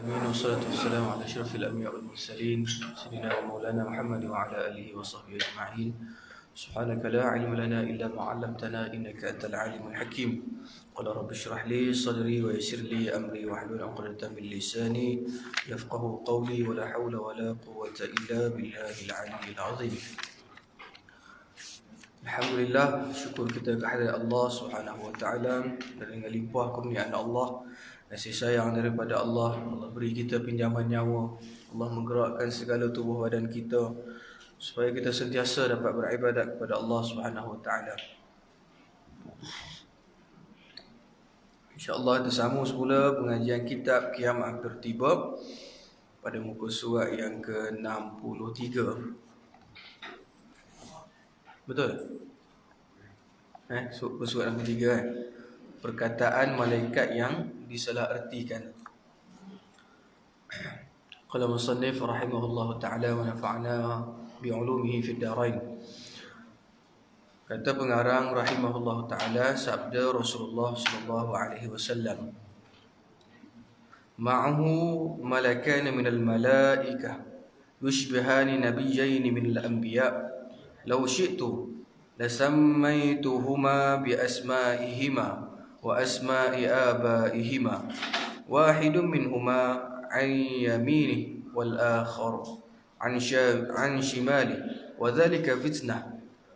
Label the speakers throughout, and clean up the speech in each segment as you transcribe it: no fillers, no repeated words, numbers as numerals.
Speaker 1: آمين والصلاة والسلام على أشرف الأنبياء والمرسلين سيدنا ومولانا محمد وعلى آله وصحبه أجمعين. سبحانك لا علم لنا إلا ما علمتنا إنك أنت العالم الحكيم. قال رب اشرح لي صدري ويسر لي أمري واحلل عقدة من لساني يفقه قولي ولا حول ولا قوة إلا بالله العلي العظيم. Alhamdulillah, syukur kita kehadirat Allah Subhanahu wa taala dan dengan limpah kurniaan Allah, kasih sayang daripada Allah, Allah beri kita pinjaman nyawa, Allah menggerakkan segala tubuh badan kita supaya kita sentiasa dapat beribadat kepada Allah Subhanahu wa taala. Insya-Allah kita sambung semula pengajian kitab Kiamat Tertiba pada muka surat yang ke-63. Betul? Surat nombor 3 perkataan malaikat yang disalahartikan. Qala musannif rahimahullahu ta'ala wa nafa'na bi'ulumihi fid darain. Kata pengarang rahimahullahu ta'ala, sabda Rasulullah sallallahu alaihi wasallam, ma'ahu malakan minal malaikah yushbihani nabiyyain minal anbiya' لو شئت لسميتهما بأسمائهما وأسماء آبائهما واحد منهما عن يمينه والآخر عن شماله وذلك فتنة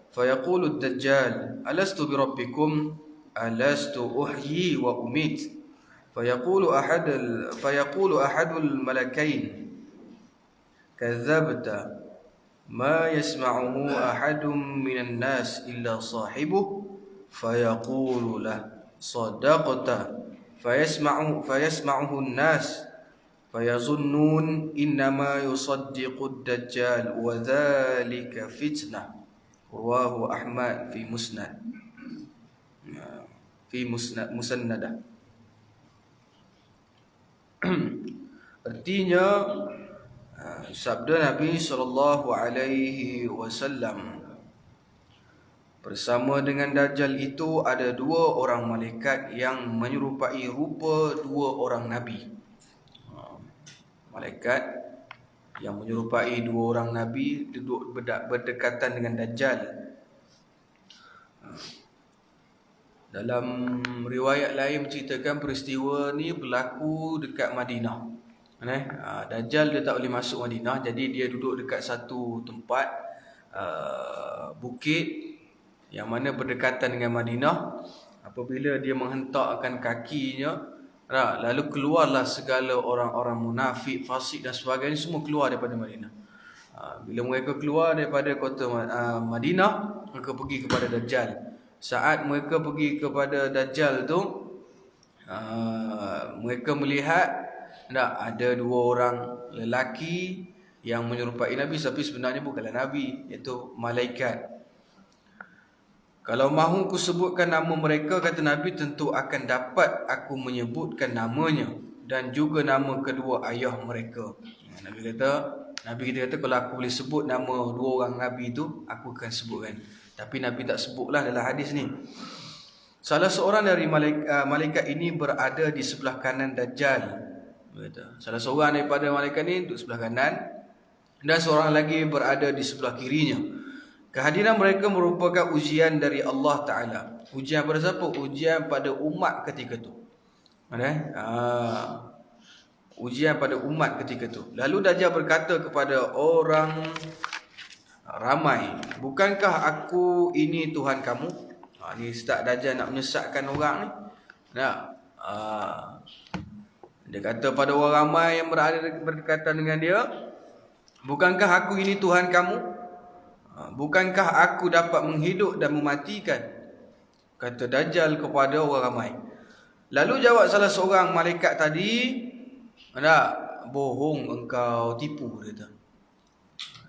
Speaker 1: فيقول الدجال ألست بربكم ألست أحيي وأميت فيقول أحد الملكين كذبت ما يسمعه أحد من الناس إلا صاحبه فيقول له صدقت فيسمعه الناس فيظنون إنما يصدق الدجال وذلك فتنة. رواه أحمد في مسنده. Artinya, sabda Nabi sallallahu alaihi wasallam, bersama dengan Dajjal itu ada dua orang malaikat yang menyerupai rupa dua orang nabi. Malaikat yang menyerupai dua orang nabi duduk berdekatan dengan Dajjal. Dalam riwayat lain menceritakan peristiwa ni berlaku dekat Madinah. Dajjal dia tak boleh masuk Madinah, jadi dia duduk dekat satu tempat bukit yang mana berdekatan dengan Madinah. Apabila dia menghentakkan kakinya, lalu keluarlah segala orang-orang munafik, fasik dan sebagainya, semua keluar daripada Madinah. Bila mereka keluar daripada kota Madinah, mereka pergi kepada Dajjal. Saat mereka pergi kepada Dajjal tu, mereka melihat ada dua orang lelaki yang menyerupai Nabi, tapi sebenarnya bukanlah Nabi, iaitu malaikat. Kalau mahu ku sebutkan nama mereka, kata Nabi, tentu akan dapat aku menyebutkan namanya dan juga nama kedua ayah mereka. Nabi kita kata, kalau aku boleh sebut nama dua orang Nabi itu, aku akan sebutkan. Tapi Nabi tak sebutlah dalam hadis ni. Salah seorang dari malaikat ini berada di sebelah kanan Dajjal. Salah seorang daripada malaikat ni duduk sebelah kanan dan seorang lagi berada di sebelah kirinya. Kehadiran mereka merupakan ujian dari Allah Ta'ala. Ujian pada siapa? Ujian pada umat ketika tu. Ujian pada umat ketika tu. Lalu Dajjal berkata kepada orang ramai, bukankah aku ini Tuhan kamu? Ni start Dajjal nak menyesatkan orang ni. Dia kata pada orang ramai yang berada berdekatan dengan dia, bukankah aku ini Tuhan kamu? Bukankah aku dapat menghidup dan mematikan? Kata Dajjal kepada orang ramai. Lalu jawab salah seorang malaikat tadi, bohong engkau, tipu, dia kata.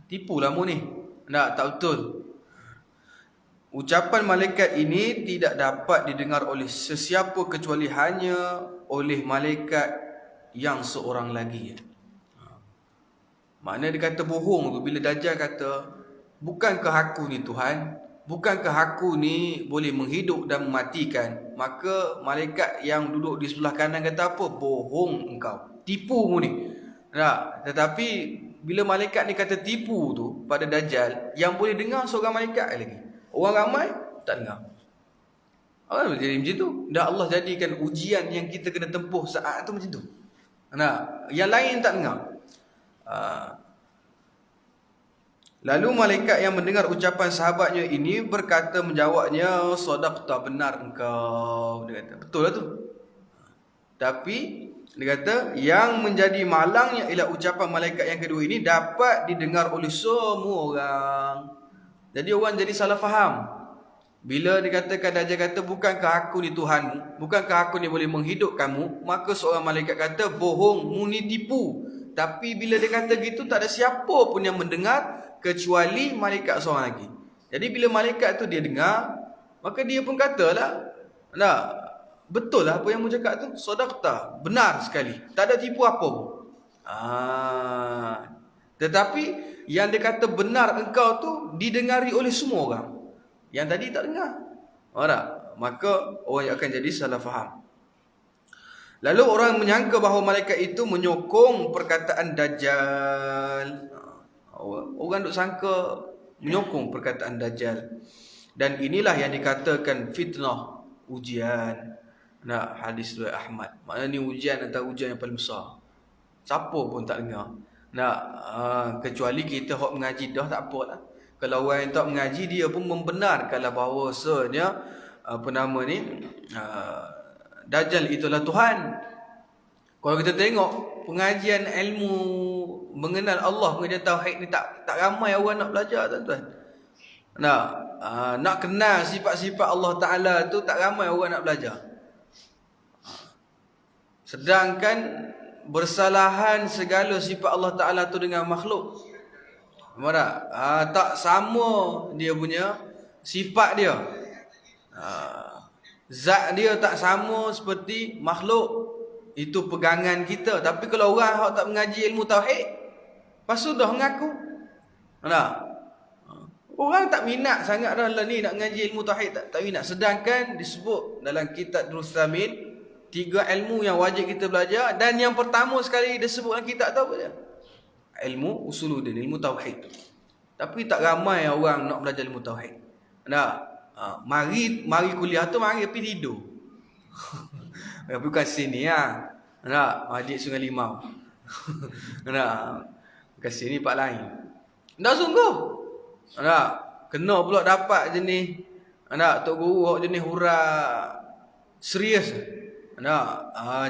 Speaker 1: Tipulah mu ni. Tak betul. Ucapan malaikat ini tidak dapat didengar oleh sesiapa kecuali hanya oleh malaikat yang seorang lagi. Maknanya dia kata bohong tu bila Dajjal kata, bukankah aku ni Tuhan? bukankah aku ni boleh menghidup dan mematikan? Maka malaikat yang duduk di sebelah kanan kata apa? Bohong engkau, tipu mu ni. Nah, tetapi bila malaikat ni kata tipu tu pada Dajjal, yang boleh dengar seorang malaikat lagi. Orang ramai tak dengar. Apa jadi macam tu? Dah Allah jadikan ujian yang kita kena tempuh saat tu macam tu. Nah, yang lain tak dengar. Lalu malaikat yang mendengar ucapan sahabatnya ini berkata menjawabnya, sadaqta, benar engkau. Dia kata, betul lah tu. Tapi dia kata yang menjadi malangnya ialah ucapan malaikat yang kedua ini dapat didengar oleh semua orang. Jadi orang jadi salah faham. Bila dikatakan Dajjal kata, bukankah aku ni Tuhanmu, bukankah aku ni boleh menghidupkanmu, maka seorang malaikat kata, bohong, mu ni tipu. Tapi bila dia kata gitu, tak ada siapa pun yang mendengar kecuali malaikat seorang lagi. Jadi bila malaikat tu dia dengar, maka dia pun katalah, nah, betul lah apa yang mu cakap tu, sadaqta, benar sekali, tak ada tipu apa pun. Tetapi yang dia kata benar engkau tu didengari oleh semua orang. Yang tadi tak dengar. Maka orang yang akan jadi salah faham. Lalu orang menyangka bahawa malaikat itu menyokong perkataan Dajjal. Orang duk sangka menyokong perkataan Dajjal. Dan inilah yang dikatakan fitnah, ujian. Hadis riwayat Ahmad. Maknanya ni ujian antara ujian yang paling besar. Siapa pun tak dengar. Kecuali kita hok mengaji dah tak apalah. Kalau orang yang tak mengaji, dia pun membenarkanlah bahawasanya Dajjal itulah Tuhan. Kalau kita tengok pengajian ilmu mengenal Allah, pengajian tauhid ni tak ramai orang nak belajar, tuan-tuan. Nak kenal sifat-sifat Allah Ta'ala tu tak ramai orang nak belajar. Sedangkan bersalahan segala sifat Allah Ta'ala tu dengan makhluk. Tak sama dia punya sifat dia. Zat dia tak sama seperti makhluk. Itu pegangan kita. Tapi kalau orang tak mengaji ilmu tauhid, lepas tu dah mengaku. Orang tak minat sangat dah ni nak mengaji ilmu tauhid, tak minat. Sedangkan disebut dalam kitab Durus Samin, 3 ilmu yang wajib kita belajar. Dan yang pertama sekali disebut dalam kitab tu apa dia? Ilmu usuluddin, ilmu tauhid. Tapi tak ramai orang nak belajar ilmu tauhid. Mari kuliah tu mari tapi tidur. Bukan sini adik Sungai Limau. Bukan sini pak lain. Dah sungguh. Kena pula dapat jenis tok guru jenis hura serius.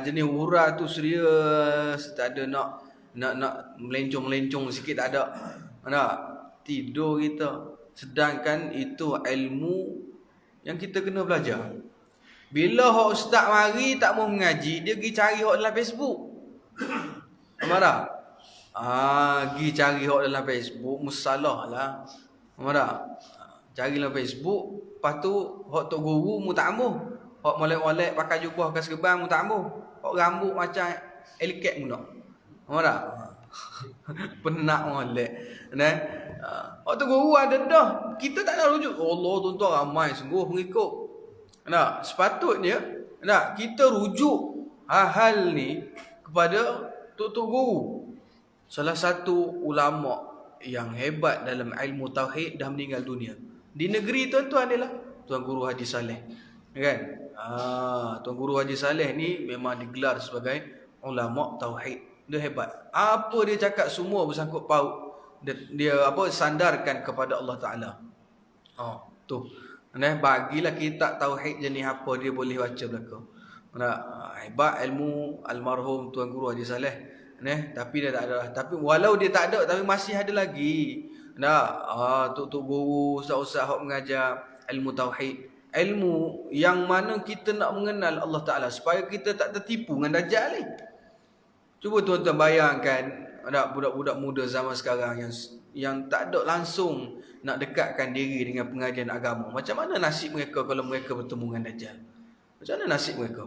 Speaker 1: Jenis hura tu serius, tak ada nak melencong-melencong sikit, tak ada. Tidur kita. Sedangkan itu ilmu yang kita kena belajar. Bila hak ustaz mari tak mau mengaji, dia pergi cari hak dalam Facebook. Marah. Pergi cari hak dalam Facebook, musalah lah. Marah. Cari dalam Facebook, lepas tu hak tok guru mu tak ambuh. Hak molek-molek pakai jubah ke serban mu tak ambuh. Hak rambut macam eliket mu nak. Marah. Penak molek. Waktu guru ada dah. Kita tak nak rujuk. Allah tuan-tuan ramai sungguh pengikut. Sepatutnya kita rujuk hal ni kepada tok-tok guru. Salah satu ulama yang hebat dalam ilmu tauhid dah meninggal dunia. Di negeri tuan-tuan adalah Tuan Guru Haji Saleh. Kan? Tuan Guru Haji Saleh ni memang digelar sebagai ulama tauhid. Dia hebat. Apa dia cakap semua bersangkut paut. Dia sandarkan kepada Allah Ta'ala. Tu. Bagilah kitab tauhid jenis apa dia boleh baca belaka. Hebat ilmu almarhum Tuan Guru Haji Saleh. Tapi dia tak ada. Tapi walau dia tak ada, tapi masih ada lagi. Tok-tok guru, ustaz-ustaz hak mengajar ilmu tauhid. Ilmu yang mana kita nak mengenal Allah Ta'ala supaya kita tak tertipu dengan Dajjal ni. Cuba tuan-tuan bayangkan ada budak-budak muda zaman sekarang yang tak ada langsung nak dekatkan diri dengan pengajian agama. Macam mana nasib mereka kalau mereka bertemu dengan Dajjal? Macam mana nasib mereka?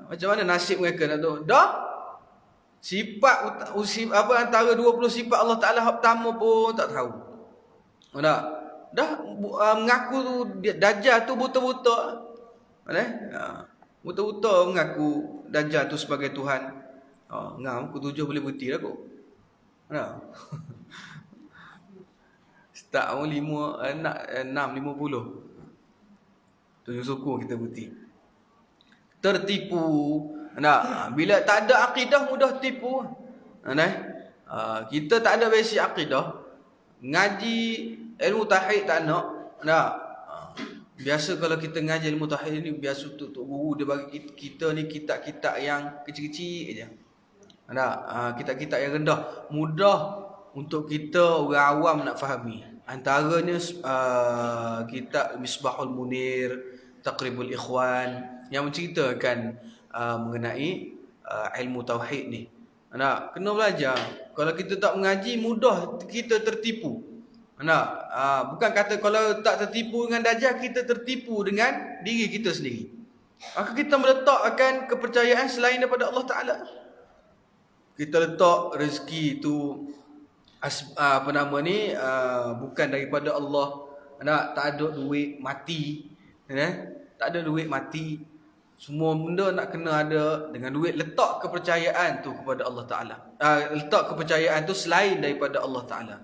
Speaker 1: Macam mana nasib mereka nak tahu? Dah sifat antara 20 sifat Allah Ta'ala hak pertama pun tak tahu. mengaku Dajjal tu buta-buta. Buta-buta mengaku Dajjal tu sebagai Tuhan. Ngam aku 7 boleh bukti dah kok. Start 5 6 50. 7 suku kita bukti. Tertipu. Bila tak ada akidah mudah tipu. Kita tak ada basic akidah. Ngaji ilmu tauhid tak nak. Biasa kalau kita ngaji ilmu tauhid ni, biasa untuk guru dia bagi kita ni kitab-kitab yang kecil-kecil aja. Kitab-kitab yang rendah, mudah untuk kita orang awam nak fahami. Antaranya kitab Misbahul Munir, Taqribul Ikhwan yang menceritakan mengenai ilmu tauhid ni. Kena belajar. Kalau kita tak mengaji, mudah kita tertipu. Bukan kata kalau tak tertipu dengan Dajjal, kita tertipu dengan diri kita sendiri. Maka kita meletakkan kepercayaan selain daripada Allah Ta'ala. Kita letak rezeki tu bukan daripada Allah. Tak ada duit mati. Tak ada duit mati. Semua benda nak kena ada dengan duit. Letak kepercayaan tu kepada Allah Ta'ala. Letak kepercayaan tu selain daripada Allah Ta'ala.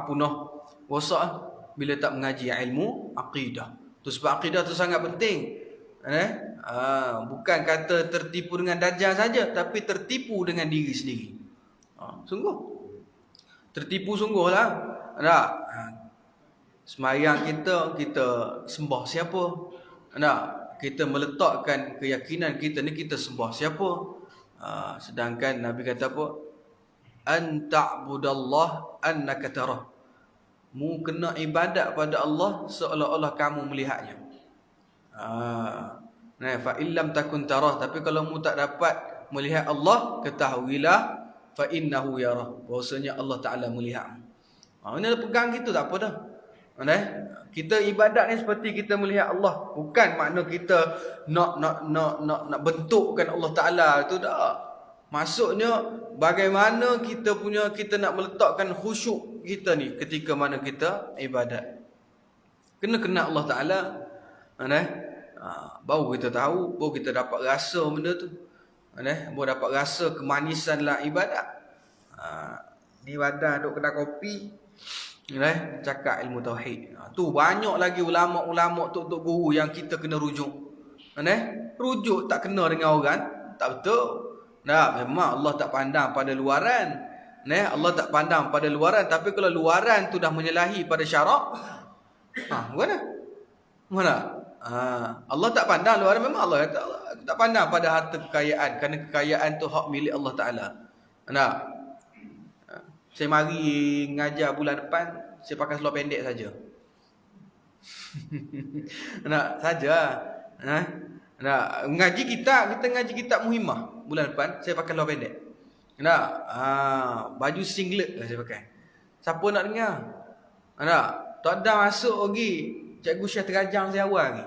Speaker 1: Punah rosak bila tak mengaji ilmu akidah. Tu sebab akidah tu sangat penting. Bukan kata tertipu dengan Dajjal saja, tapi tertipu dengan diri sendiri. Sungguh tertipu sungguh lah. Semayang kita sembah siapa? Kita meletakkan keyakinan kita ni kita sembah siapa? Sedangkan Nabi kata apa? An ta'budallah annaka tarah. Mu kena ibadat pada Allah seolah-olah kamu melihatnya. Fa illam takun tarah, tapi kalau mu tak dapat melihat Allah, ketahuilah fa innahu yarah, bahwasanya Allah Taala melihatmu. Ini pegang gitu tak apa dah. Kita ibadat ni seperti kita melihat Allah, bukan makna kita nak bentukkan Allah Taala tu dah. Maksudnya bagaimana kita nak meletakkan khusyuk kita ni ketika mana kita ibadat. Kena Allah Taala. Baru kita tahu, baru kita dapat rasa benda tu. Baru dapat rasa kemanisan lah ibadat. Di wadah duk kedai kopi, cakap ilmu tauhid. Tu banyak lagi ulama-ulama tok guru yang kita kena rujuk. Rujuk tak kena dengan orang, tak betul. Memang Allah tak pandang pada luaran. Allah tak pandang pada luaran, tapi kalau luaran tu dah menyalahi pada syarak, mana? Allah tak pandang luaran. Memang Allah kata Allah tak pandang pada harta kekayaan, kerana kekayaan tu hak milik Allah Taala. Saya mari ngajar bulan depan, saya pakai seluar pendek saja. Saja. Ngaji kita ngaji kitab Muhimmah bulan depan, saya pakai seluar pendek. Baju singlet lah saya pakai. Siapa nak dengar? Tak ada masuk lagi. Cikgu Syekh terajang saya awal ni.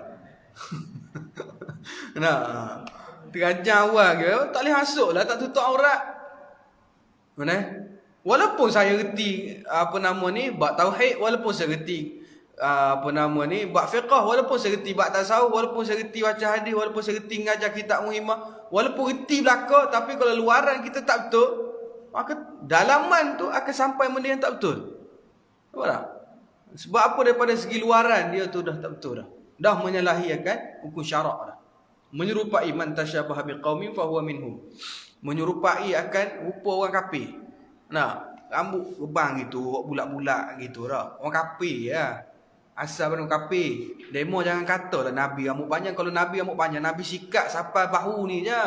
Speaker 1: Terajang awal ke? Tak boleh masuk lah, tak tutup aurat. Walaupun saya reti bab tauhid, walaupun saya reti bab fiqh, walaupun saya reti bab tasawuf, walaupun saya reti baca hadis, walaupun saya reti ngajar kitab Muhimmah, walaupun reti belaka, tapi kalau luaran kita tak betul, maka dalaman tu akan sampai benda yang tak betul. Nampak tak? Sebab apa? Daripada segi luaran dia tu dah tak betul dah. Dah menyalahi akan hukum syarak dah. Menyerupai man tasyabaha biqaumin fahuwa minhum. Menyerupai akan rupa orang kafir. Rambut gebang gitu, bulat-bulat gitu dah. Orang kafir ya. Asal orang kafir. Demo jangan katalah Nabi rambut panjang. Kalau Nabi rambut panjang, Nabi sikat sampai bahu ni je.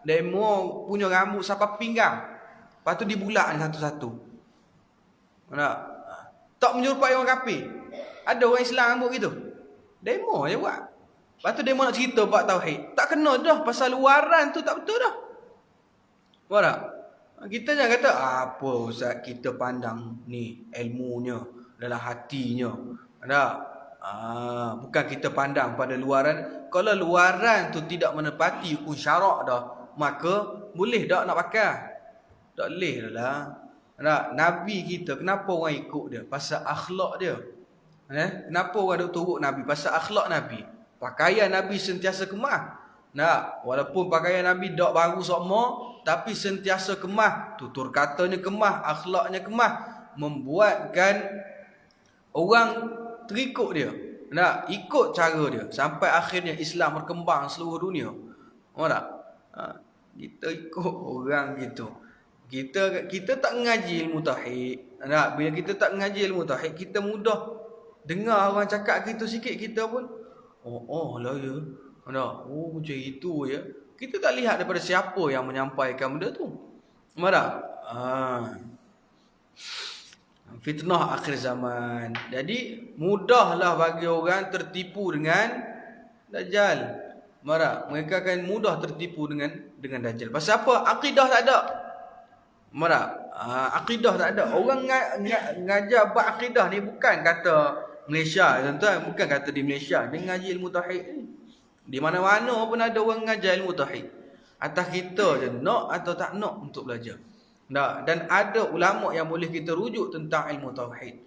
Speaker 1: Demo punya rambut sampai pinggang. Lepas tu dibulat ni satu-satu. Tak menyerupai orang kafir. Ada orang Islam rambut gitu. Demo je buat. Lepas tu demo nak cerita bab tauhid. Tak kena dah, pasal luaran tu tak betul dah. Faham tak? Kita jangan kata apa Ustaz kita pandang ni ilmunya dalam hatinya. Bukan kita pandang pada luaran. Kalau luaran tu tidak menepati hukum syarak dah, maka boleh tak nak pakai? Tak boleh dah lah. Nabi kita, kenapa orang ikut dia? Pasal akhlak dia. Kenapa orang duk teruk Nabi? Pasal akhlak Nabi. Pakaian Nabi sentiasa kemah. Walaupun pakaian Nabi dak baru semua, tapi sentiasa kemah. Tutur katanya kemah, akhlaknya kemah, membuatkan orang terikut dia. Ikut cara dia sampai akhirnya Islam berkembang seluruh dunia. Faham tak? Kita ikut orang gitu. Kita tak mengaji ilmu tauhid. Bila kita tak mengaji ilmu tauhid, kita mudah dengar orang cakap kita sikit, kita pun lah ya. Macam itu ya. Kita tak lihat daripada siapa yang menyampaikan benda tu. Faham tak? Fitnah akhir zaman. Jadi mudahlah bagi orang tertipu dengan Dajjal. Faham? Mereka akan mudah tertipu dengan Dajjal. Pasal apa? Akidah tak ada. Faham? Akidah tak ada. Orang ngajar bab akidah ni bukan kata Malaysia, tuan-tuan, bukan kata di Malaysia. Dia ngaji ilmu tauhid ni. Di mana-mana pun ada orang ngajar ilmu tauhid. Atas kita je nak atau tak nak untuk belajar. Dan ada ulama yang boleh kita rujuk tentang ilmu tauhid.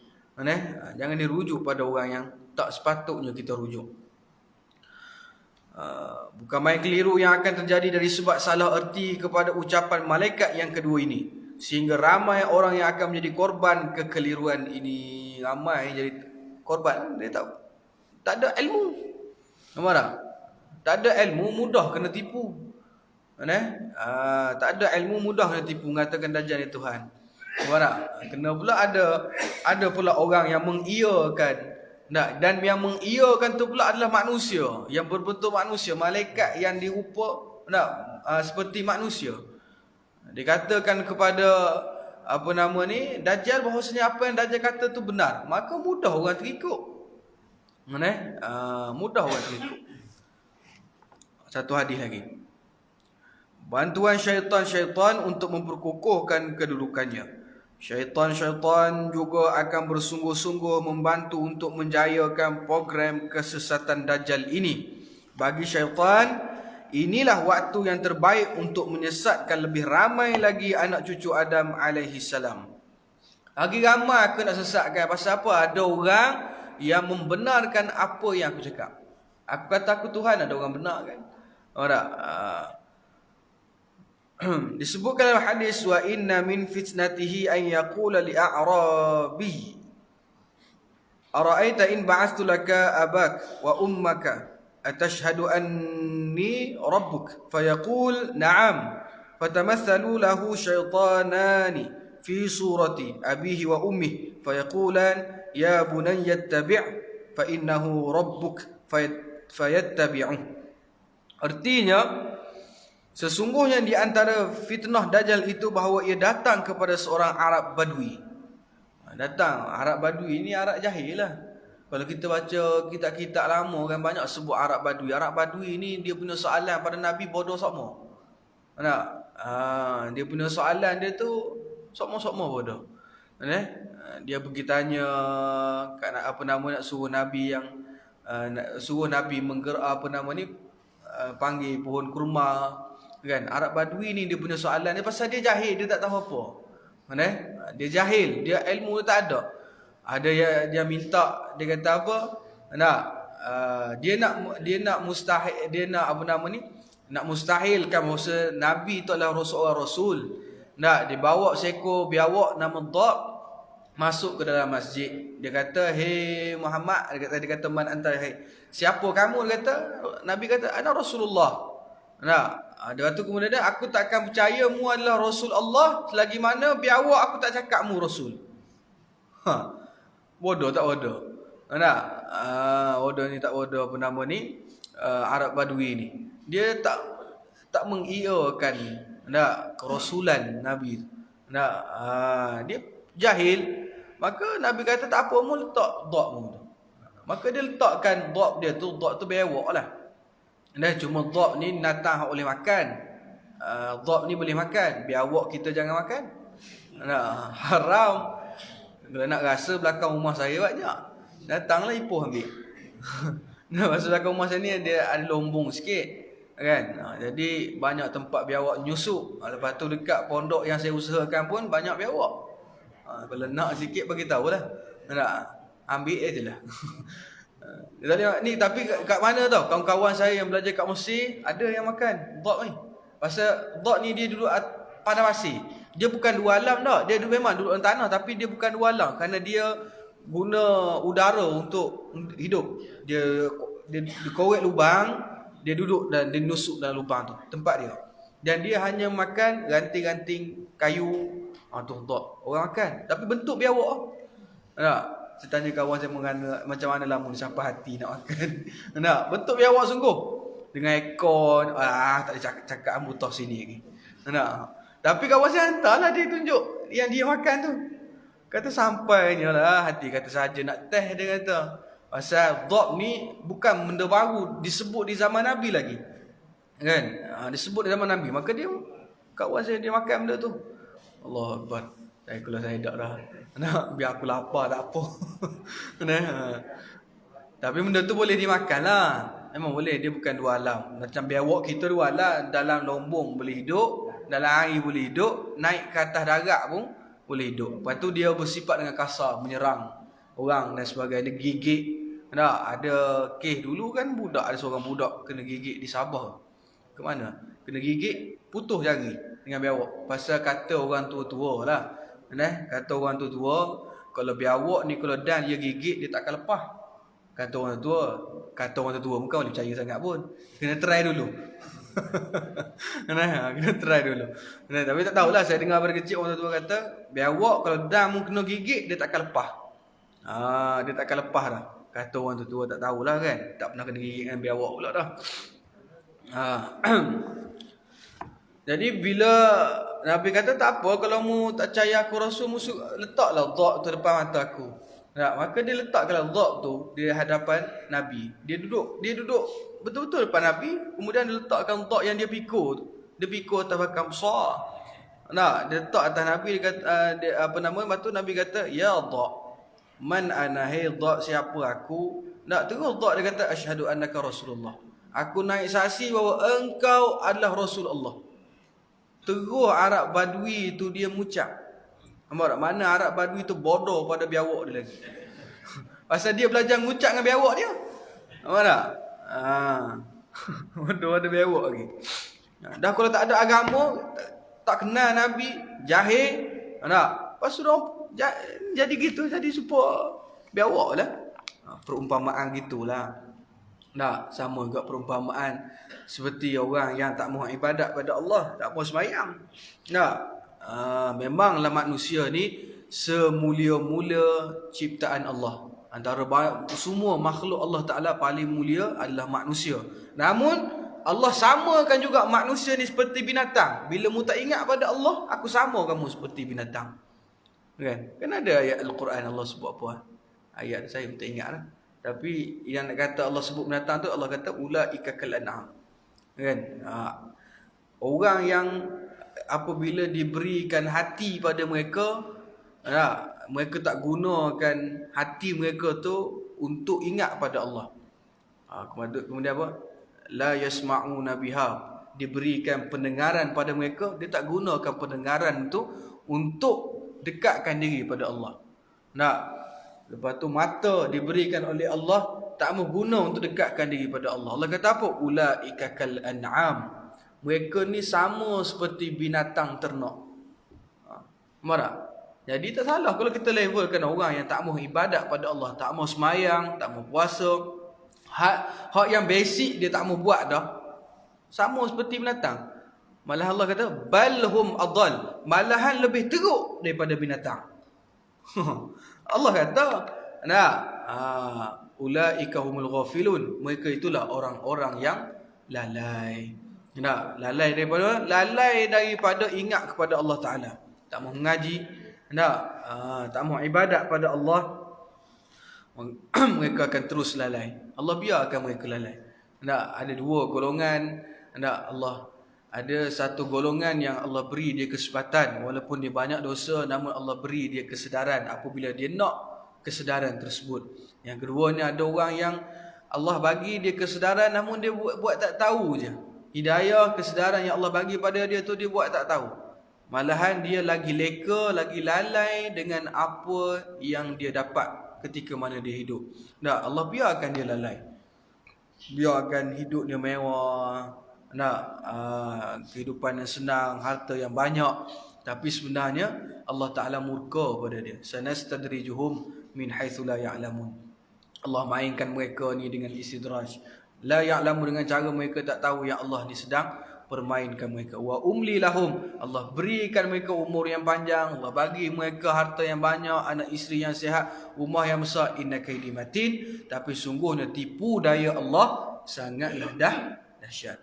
Speaker 1: Jangan dirujuk pada orang yang tak sepatutnya kita rujuk. Bukan main keliru yang akan terjadi dari sebab salah erti kepada ucapan malaikat yang kedua ini, sehingga ramai orang yang akan menjadi korban kekeliruan ini. Ramai jadi korban. Dia tak ada ilmu. Nampak tak? Tak ada ilmu, mudah kena tipu. Tak ada ilmu, mudah kena tipu, mengatakan Dajjal ni Tuhan. Nampak tak? Kena pula ada pula orang yang mengiyakan. Dan yang mengiyakan tu pula adalah manusia, yang berbentuk manusia, malaikat yang dirupa seperti manusia. Dikatakan kepada Dajjal bahawasanya apa yang Dajjal kata tu benar, maka mudah orang terikut. Mudah orang terikut. Satu hadis lagi. Bantuan syaitan-syaitan untuk memperkokohkan kedudukannya. Syaitan-syaitan juga akan bersungguh-sungguh membantu untuk menjayakan program kesesatan Dajjal ini. Bagi syaitan, inilah waktu yang terbaik untuk menyesatkan lebih ramai lagi anak cucu Adam alaihi salam. Lagi ramai aku nak sesatkan. Pasal apa? Ada orang yang membenarkan apa yang aku cakap. Aku kata aku Tuhan, ada orang benar kan? Disebutkan dalam hadis, wa inna min fitnatihi an yaqula li a'rabi ara'aita in ba'athtu laka abak wa ummaka atashhadu anni rabbuk fayaqul na'am fatamathalu lahu syaitanani fi surati abihi wa ummihi fayaqulan ya bunayya ittabi' fa innahu rabbuk fayattabi'uh. Artinya, sesungguhnya di antara fitnah Dajjal itu bahawa ia datang kepada seorang Arab Badui. Datang Arab Badui ni Arab jahil lah. Kalau kita baca kitab-kitab lama kan banyak sebut Arab Badui. Arab Badui ni dia punya soalan pada Nabi bodoh sama. Dia punya soalan dia tu sama-sama bodoh. Dia pergi tanya nak suruh Nabi yang suruh Nabi panggil pohon kurma kan. Arab Badui ni dia punya soalan dia pasal dia jahil, dia tak tahu apa. Dia jahil, dia ilmu dia tak ada. Ada dia minta, dia kata apa? Dia nak mustahil, dia nak nak mustahilkan bahawa Nabi itu adalah seorang rasul. Dibawa seekor biawak nama Dhab masuk ke dalam masjid. Dia kata, "Hei Muhammad," dia kata "Man anta?" Siapa kamu? Dia kata, Nabi kata, "Ana Rasulullah." Dia kata kemudian dia, "Aku tak akan percaya mu adalah Rasul Allah selagi mana biawak aku tak cakap mu Rasul." Bodoh tak bodoh? Bodoh ni tak bodoh Arab Badui ni. Dia tak mengiyakan kerasulan Nabi. Dia jahil. Maka Nabi kata tak apa, mu letak dhab mu tu. Maka dia letakkan dhab dia tu, dhab tu biawak lah. Cuma dhab ni binatang boleh makan. Dhab ni boleh makan, biawak kita jangan makan. Haram. Kalau nak rasa belakang rumah saya banyak. Datanglah ipoh ambil. Masa belakang rumah saya ni ada lombong sikit kan. Jadi banyak tempat biawak nyusuk. Lepas tu dekat pondok yang saya usahakan pun banyak biawak. Kalau nak sikit bagi tahulah. ambil je lah. Dia tak tengok ni, tapi kat mana tau, kawan-kawan saya yang belajar kat Mesir ada yang makan dhok ni. Pasal dhok ni dia duduk padang pasir. Dia bukan dua alam dah. Dia memang duduk dalam tanah, tapi dia bukan dua alam kerana dia guna udara untuk hidup. Dia korek lubang, dia duduk dan dia nusuk dalam lubang tu, tempat dia. Dan dia hanya makan ranting-ranting kayu. Tu dhok orang makan, tapi bentuk biawak. Tak? Saya tanya kawan saya macam mana lama sampai hati nak makan. Tak? Bentuk biawak sungguh. Dengan ekor, tak ada cakap ambutoh sini lagi. Tak? Tapi kawan saya hantarlah dia tunjuk yang dia makan tu. Kata sampainya lah, hati kata saja nak teh, dia kata. Pasal dhok ni bukan benda baru, disebut di zaman Nabi lagi. Kan? Disebut di zaman Nabi. Maka dia, kawan saya dia makan benda tu. Allah Akbar. Kalau saya tak dah. Nak biar aku lapar tak apa. Tapi benda tu boleh dimakan lah. Memang boleh, dia bukan dua alam. Macam biawak kita dua alam, dalam lombong boleh hidup, dalam air boleh hidup, naik ke atas darat pun boleh hidup. Lepas tu dia bersifat dengan kasar, menyerang orang dan sebagainya, gigit. Tak, ada kes dulu kan ada seorang budak kena gigit di Sabah. Ke mana? Kena gigit, putus jari dengan biawak. Pasal kata orang tua-tua lah. Kata orang tua-tua, kalau biawak ni kalau dan dia gigit, dia tak akan lepas. Kata orang tua bukan boleh percaya sangat pun. Kena try dulu. Kena try dulu. Tapi tak tahulah, saya dengar pada kecil orang tua kata, biawak kalau dan mu kena gigit, dia tak akan lepas. Dia tak akan lepas dah. Kata orang tua tak tahulah kan. Tak pernah kena gigit dengan biawak pula dah. Jadi bila Nabi kata tak apa, kalau mu tak percaya aku Rasul, mu letaklah dhok tu depan mata aku. Maka dia letakkan dhok tu di hadapan Nabi. Dia duduk betul-betul depan Nabi. Kemudian dia letakkan dhok yang dia pikul tu. Dia pikul atas bakam besar. Dia letak atas Nabi. Dia kata, lepas tu Nabi kata, ya dhok, man ana, hey dhok, siapa aku? Terus dhok dia kata, asyhadu annaka Rasulullah. Aku naik saksi bahawa engkau adalah Rasulullah. Terus Arab Badui tu dia mucak. Mana Arab Badui tu bodoh pada biawak dia lagi. Pasal dia belajar ngucap dengan biawak dia. Nampak tak? Bodoh pada biawak lagi. Dah kalau tak ada agama, tak kenal Nabi, jahil. Lepas tu jadi gitu, jadi supaya biawak lah. Perumpamaan gitulah. Sama juga perumpamaan seperti orang yang tak mahu ibadat pada Allah, tak mahu sembahyang. Memanglah manusia ni semulia-mulia ciptaan Allah. Antara semua makhluk Allah Ta'ala paling mulia adalah manusia. Namun Allah samakan juga manusia ni seperti binatang. Bila mu tak ingat pada Allah, aku sama kamu seperti binatang. Kan ada ayat Al-Quran Allah sebut apa? Ayat saya tak ingat lah. Tapi yang nak kata Allah sebut binatang tu, Allah kata ulaika kal an'am. Orang yang apabila diberikan hati pada mereka, mereka tak gunakan hati mereka tu untuk ingat pada Allah. Kemudian apa? La yasma'una biha. Diberikan pendengaran pada mereka, dia tak gunakan pendengaran tu untuk dekatkan diri pada Allah. Lepas tu mata diberikan oleh Allah, tak mau guna untuk dekatkan diri pada Allah. Allah kata apa? Ulaika kal an'am. Mereka ni sama seperti binatang ternak. Marah. Jadi tak salah kalau kita levelkan orang yang tak mau ibadat pada Allah, tak mau semayang, tak mau puasa, hak yang basic dia tak mau buat dah, sama seperti binatang. Malah Allah kata balhum adall, malahan lebih teruk daripada binatang. Allah kata, ulaika humul ghafilun. Mereka itulah orang-orang yang lalai. Lalai daripada ingat kepada Allah Ta'ala. Tak mau mengaji, tak mau ibadat pada Allah. Mereka akan terus lalai. Allah biarkan mereka lalai. Ada dua golongan. Allah ada satu golongan yang Allah beri dia kesempatan, walaupun dia banyak dosa, namun Allah beri dia kesedaran apabila dia nak kesedaran tersebut. Yang keduanya ada orang yang Allah bagi dia kesedaran, namun dia buat tak tahu je. Hidayah, kesedaran yang Allah bagi pada dia tu dia buat tak tahu. Malahan dia lagi leka, lagi lalai dengan apa yang dia dapat ketika mana dia hidup. Tak, Allah biarkan dia lalai. Biarkan hidup dia mewah, kehidupan yang senang, harta yang banyak, tapi sebenarnya Allah Ta'ala murka pada dia. Sanastadrijuhum min haitsu la ya'lamun. Allah mainkan mereka ni dengan istidraj. La ya'lamu, dengan cara mereka tak tahu yang Allah ni sedang permainkan mereka. Wa umli lahum, Allah berikan mereka umur yang panjang, Allah bagi mereka harta yang banyak, anak isteri yang sihat, rumah yang besar. Inna kaidi matin, tapi sungguhnya tipu daya Allah sangatlah dahsyat.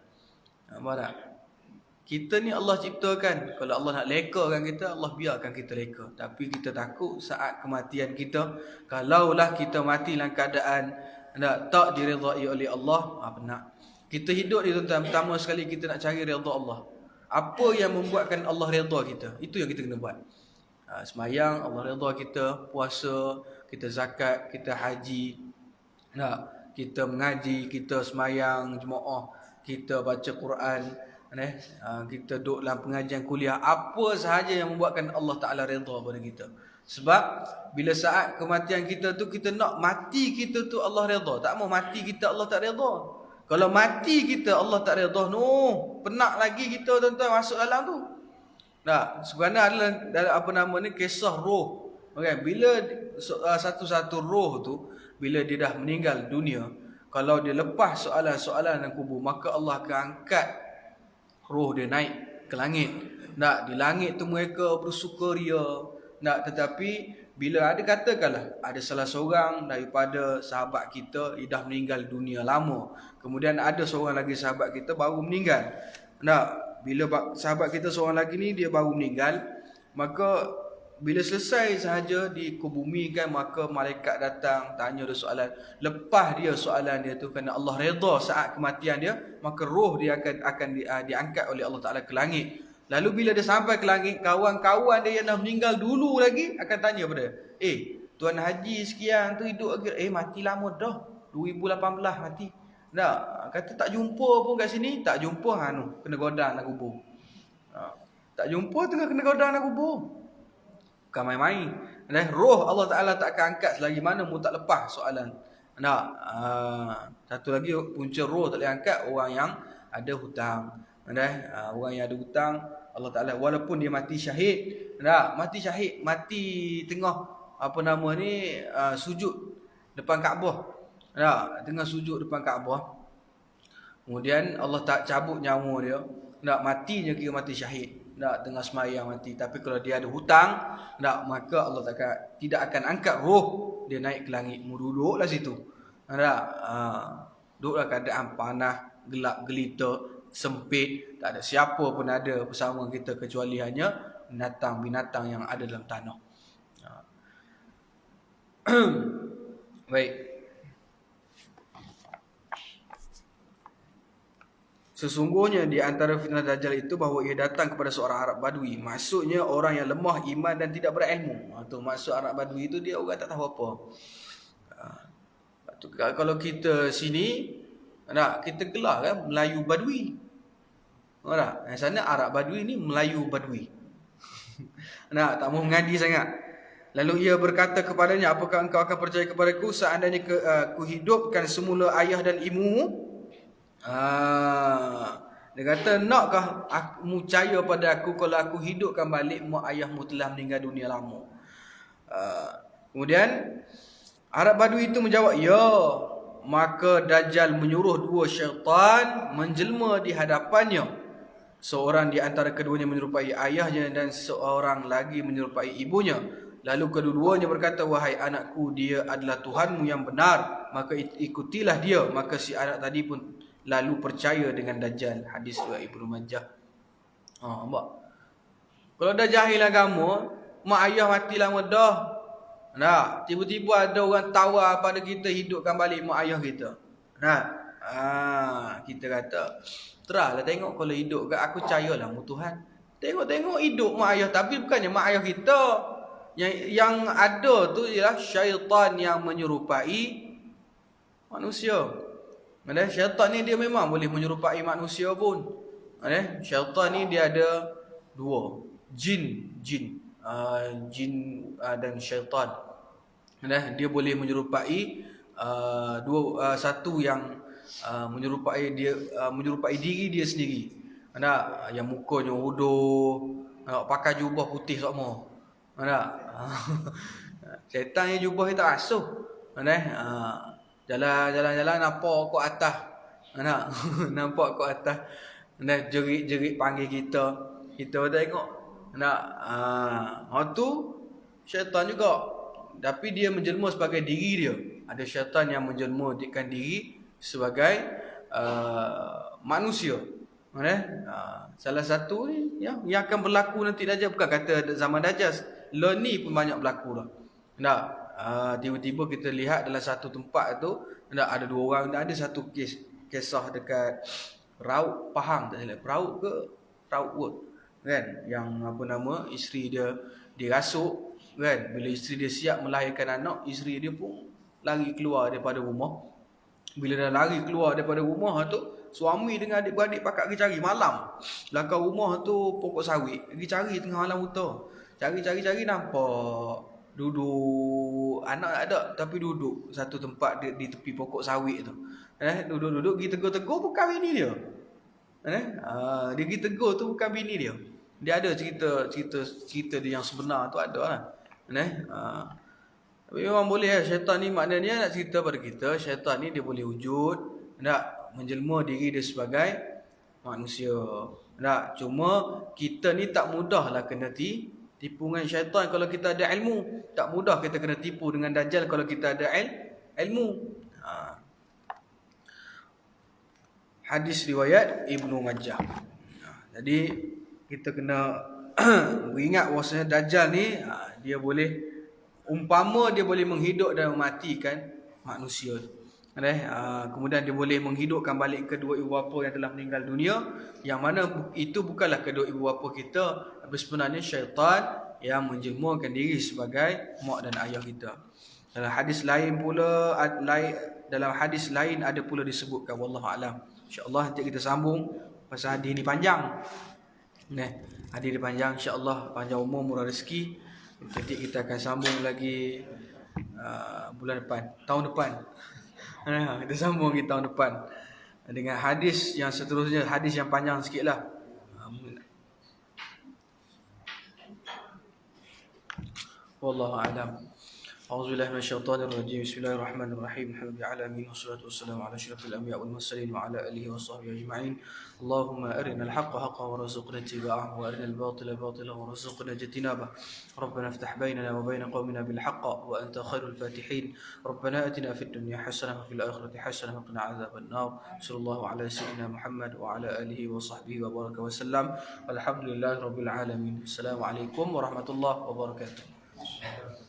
Speaker 1: Nampak tak? Kita ni Allah ciptakan. Kalau Allah nak lekakan kita, Allah biarkan kita leka. Tapi kita takut saat kematian kita, kalaulah kita mati dalam keadaan tak diredai oleh Allah, apa nak? Kita hidup ni tuan-tuan, pertama sekali kita nak cari redha Allah. Apa yang membuatkan Allah redha kita, itu yang kita kena buat. Semayang, Allah redha kita. Puasa, kita zakat, kita haji, kita mengaji, kita semayang jemaah, kita baca Quran, kita duduk dalam pengajian kuliah. Apa sahaja yang membuatkan Allah Ta'ala redha pada kita. Sebab bila saat kematian kita tu, kita nak mati kita tu Allah redha. Tak mau mati kita Allah tak redha. Kalau mati kita Allah tak redha, penat lagi kita tuan-tuan masuk dalam tu. Sebenarnya adalah kisah roh. Okay, bila satu-satu roh tu, bila dia dah meninggal dunia, kalau dia lepas soalan-soalan dalam kubur, maka Allah akan angkat roh dia naik ke langit. Di langit tu mereka bersukaria. Tetapi bila katakanlah ada salah seorang daripada sahabat kita dah meninggal dunia lama, kemudian ada seorang lagi sahabat kita baru meninggal. Bila sahabat kita seorang lagi ni dia baru meninggal, maka bila selesai sahaja dikubumikan, maka malaikat datang tanya dia soalan. Lepas dia soalan dia tu, kerana Allah redha saat kematian dia, maka roh dia akan diangkat oleh Allah Ta'ala ke langit. Lalu bila dia sampai ke langit, kawan-kawan dia yang dah meninggal dulu lagi akan tanya pada dia, Tuan Haji sekian tu hidup lagi. Mati lama dah, 2018 mati. Kata tak jumpa pun kat sini. Tak jumpa, kena godang nak kubur. Tak jumpa tengah kena godang nak kubur. Bukan main-main. Roh Allah Ta'ala tak akan angkat selagi mana mu tak lepas soalan. Satu lagi punca roh tak boleh angkat, orang yang ada hutang. Orang yang ada hutang, Allah Ta'ala walaupun dia mati syahid, mati tengah sujud depan Kaabah. Tengah sujud depan Kaabah, kemudian Allah tak cabut nyawa dia, matinya kira mati syahid. Tengah semayang mati. Tapi kalau dia ada hutang, maka Allah tidak akan angkat roh dia naik ke langit. Duduklah situ. Duduklah keadaan panas, gelap gelita, sempit, tak ada siapa pun ada bersama kita kecuali hanya binatang-binatang yang ada dalam tanah. Baik. Sesungguhnya di antara fitnah Dajjal itu bahawa ia datang kepada seorang Arab Badui. Maksudnya orang yang lemah iman dan tidak berilmu. Maksud Arab Badui itu dia orang tak tahu apa. Kalau kita sini, kita gelar kan Melayu Badui. Yang sana Arab Badui ni Melayu Badui. Tak mau mengadi sangat. Lalu ia berkata kepadanya, apakah engkau akan percaya kepadaku seandainya kuhidupkan semula ayah dan ibumu? Dia kata, nakkah kamu percaya pada aku kalau aku hidupkan balik mak ayahmu telah meninggal dunia lama? Kemudian Arab Badui itu menjawab, ya. Maka Dajjal menyuruh dua syaitan menjelma di hadapannya. Seorang di antara keduanya menyerupai ayahnya dan seorang lagi menyerupai ibunya. Lalu kedua-duanya berkata, wahai anakku, dia adalah Tuhanmu yang benar, maka ikutilah dia. Maka si anak tadi pun lalu percaya dengan Dajjal. Hadis riwayat Ibnu Majah. Nampak? Kalau dah jahil agama, mak ayah mati lama dah. Tiba-tiba ada orang tawar pada kita hidupkan balik mak ayah kita. Kita kata, terahlah tengok kalau hidup kat aku, percayalah mu Tuhan. Tengok hidup mak ayah, tapi bukannya mak ayah kita. Yang ada tu ialah syaitan yang menyerupai manusia. Syaitan ni dia memang boleh menyerupai manusia pun. Syaitan ni dia ada dua, jin dan syaitan. Dia boleh menyerupai satu yang menyerupai diri dia sendiri. Yang mukanya hodoh, pakai jubah putih semua. Syaitan yang jubah itu asuh. Jalan-jalan nampak kat atas. Nampak kat atas. Jerit-jerit panggil kita. Kita tengok. Tu syaitan juga. Tapi dia menjelma sebagai diri dia. Ada syaitan yang menjelmakan diri sebagai manusia. Salah satu ni yang akan berlaku nanti Dajjal. Bukan kata zaman Dajjal, ni pun banyak berlaku dah. Tiba-tiba kita lihat dalam satu tempat tu ada 2 orang. Ada satu kisah dekat Raut Pahang, tak silap. Raut ke Raut Word kan, yang isteri dia dirasuk kan. Bila isteri dia siap melahirkan anak, isteri dia pun lari keluar daripada rumah. Bila dah lari keluar daripada rumah tu, suami dengan adik-beradik pakak pergi cari malam. Belakang rumah tu pokok sawit. Pergi cari tengah malam buta. Cari nampak duduk, anak tak ada tapi duduk satu tempat di tepi pokok sawit tu. Duduk pergi tegur-tegur, bukan bini dia. Dia pergi tegur tu bukan bini dia. Dia ada cerita dia yang sebenar tu ada lah. Tapi memang boleh syaitan ni, maknanya nak cerita pada kita, syaitan ni dia boleh wujud, menjelma diri dia sebagai manusia. Cuma kita ni tak mudahlah kena tipu dengan syaitan kalau kita ada ilmu. Tak mudah kita kena tipu dengan Dajjal kalau kita ada ilmu. Hadis riwayat Ibnu Majah. Jadi kita kena beringat bahawasanya Dajjal ni dia boleh, umpama dia boleh menghidup dan mematikan manusia. Kemudian dia boleh menghidupkan balik kedua ibu bapa yang telah meninggal dunia, yang mana itu bukanlah kedua ibu bapa kita, tapi sebenarnya syaitan yang menjelmakan diri sebagai mak dan ayah kita. Dalam hadis lain pula, dalam hadis lain ada pula disebutkan, wallahu alam. InsyaAllah nanti kita sambung pasal hadis ni panjang. Hadis ni panjang, insyaAllah panjang umur, murah rezeki. Nanti kita akan sambung lagi bulan depan, tahun depan. Kita sambung lagi tahun depan dengan hadis yang seterusnya, hadis yang panjang sikit lah. Wallahu a'lam. A'udzubillahi minasyaitonir rajim. Bismillahirrahmanirrahim. Alhamdulillahi alamin wassalatu wassalamu ala asyrafil anbiya'i wal mursalin wa ala alihi washabbihi ajma'in. Allahumma arinal haqqa haqqan warzuqna ittiba'ahu wa arinal batila batilan warzuqna ijtinabah. Rabbana iftah bainana wa bain qaumina bil haqqi wa anta khairul fatihin. Rabbana atina fid dunya hasanah wa fil akhirati hasanah wa qina adzaban nar. Sallallahu ala sayyidina Muhammad wa ala alihi wa sahbihi wa baraka wa sallam. Alhamdulillahirabbil alamin. Assalamualaikum warahmatullahi wabarakatuh.